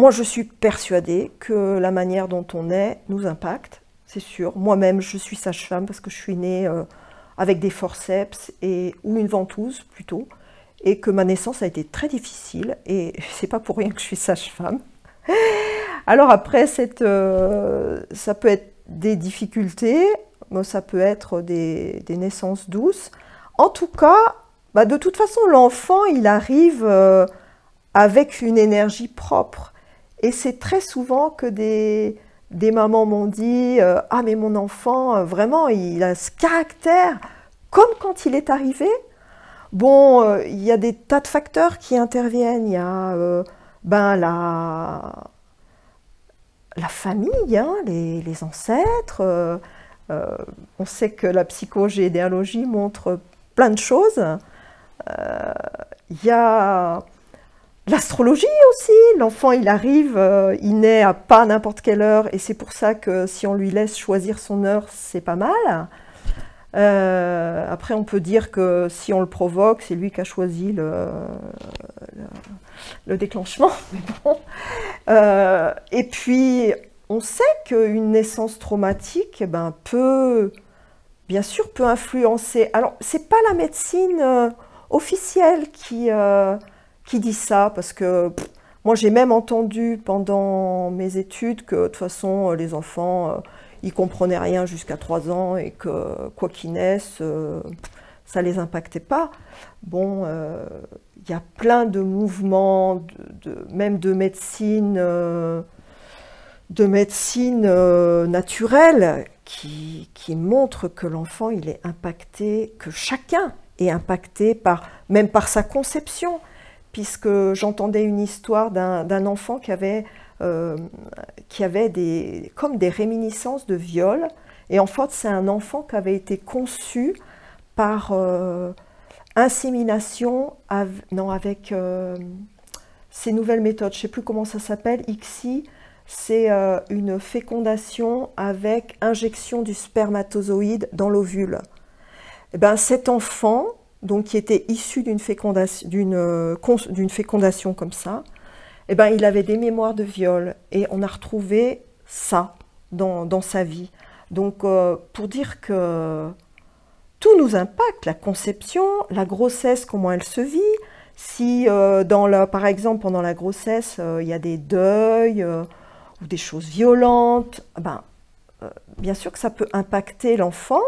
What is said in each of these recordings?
moi, je suis persuadée que la manière dont on est nous impacte, c'est sûr. Moi-même, je suis sage-femme parce que je suis née avec des forceps ou une ventouse plutôt, et que ma naissance a été très difficile, et c'est pas pour rien que je suis sage-femme. Alors après, ça peut être des difficultés, ça peut être des naissances douces. En tout cas, de toute façon, l'enfant, il arrive avec une énergie propre. Et c'est très souvent que des mamans m'ont dit « Ah, mais mon enfant, vraiment, il a ce caractère, comme quand il est arrivé. » Bon, il y a des tas de facteurs qui interviennent. Il y a la famille, hein, les ancêtres. On sait que la psychogénéalogie montre plein de choses. Il y a l'astrologie aussi. L'enfant, il arrive, il naît à pas n'importe quelle heure, et c'est pour ça que si on lui laisse choisir son heure, c'est pas mal. Après, on peut dire que si on le provoque, c'est lui qui a choisi le déclenchement. Mais bon. Et puis, on sait qu'une naissance traumatique peut influencer. Alors, c'est pas la médecine officielle qui dit ça, parce que moi, j'ai même entendu pendant mes études que de toute façon, les enfants, ils comprenaient rien jusqu'à 3 ans, et que quoi qu'ils naissent, ça les impactait pas. Bon, il y a plein de mouvements, même de médecine naturelle qui montrent que l'enfant, il est impacté, que chacun est impacté même par sa conception. Puisque j'entendais une histoire d'un enfant qui avait comme des réminiscences de viol. Et en fait, c'est un enfant qui avait été conçu par insémination avec ces nouvelles méthodes. Je ne sais plus comment ça s'appelle, ICSI. C'est une fécondation avec injection du spermatozoïde dans l'ovule. Et cet enfant, donc qui était issu d'une fécondation comme ça, il avait des mémoires de viol, et on a retrouvé ça dans sa vie. Donc pour dire que tout nous impacte, la conception, la grossesse, comment elle se vit, si par exemple pendant la grossesse il y a des deuils ou des choses violentes, bien sûr que ça peut impacter l'enfant,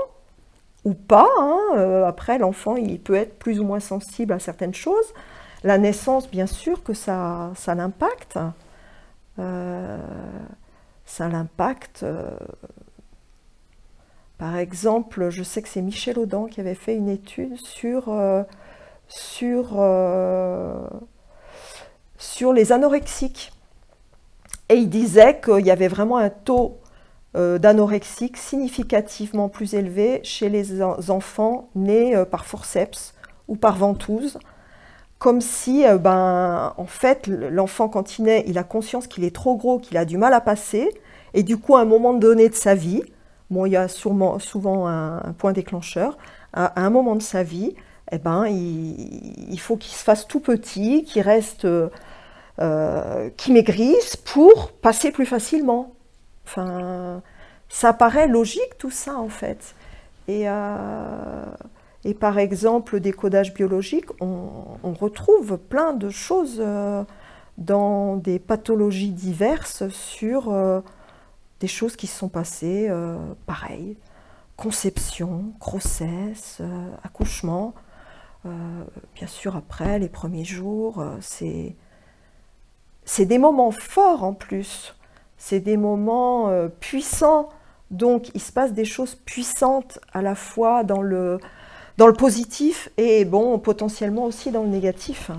ou pas, hein. Après, l'enfant, il peut être plus ou moins sensible à certaines choses. La naissance, bien sûr que ça l'impacte. Ça l'impacte. Par exemple, je sais que c'est Michel Audin qui avait fait une étude sur les anorexiques. Et il disait qu'il y avait vraiment un taux d'anorexique significativement plus élevé chez les enfants nés par forceps ou par ventouse, comme si, en fait, l'enfant, quand il naît, il a conscience qu'il est trop gros, qu'il a du mal à passer, et du coup, à un moment donné de sa vie, bon, il y a souvent un point déclencheur, à un moment de sa vie, il faut qu'il se fasse tout petit, qu'il reste, qu'il maigrisse pour passer plus facilement. Enfin, ça paraît logique tout ça en fait. Et par exemple, le décodage biologique, on retrouve plein de choses dans des pathologies diverses sur des choses qui se sont passées, pareil, conception, grossesse, accouchement. Bien sûr, après, les premiers jours, c'est des moments forts en plus. C'est des moments puissants, donc il se passe des choses puissantes à la fois dans le positif et bon, potentiellement aussi dans le négatif.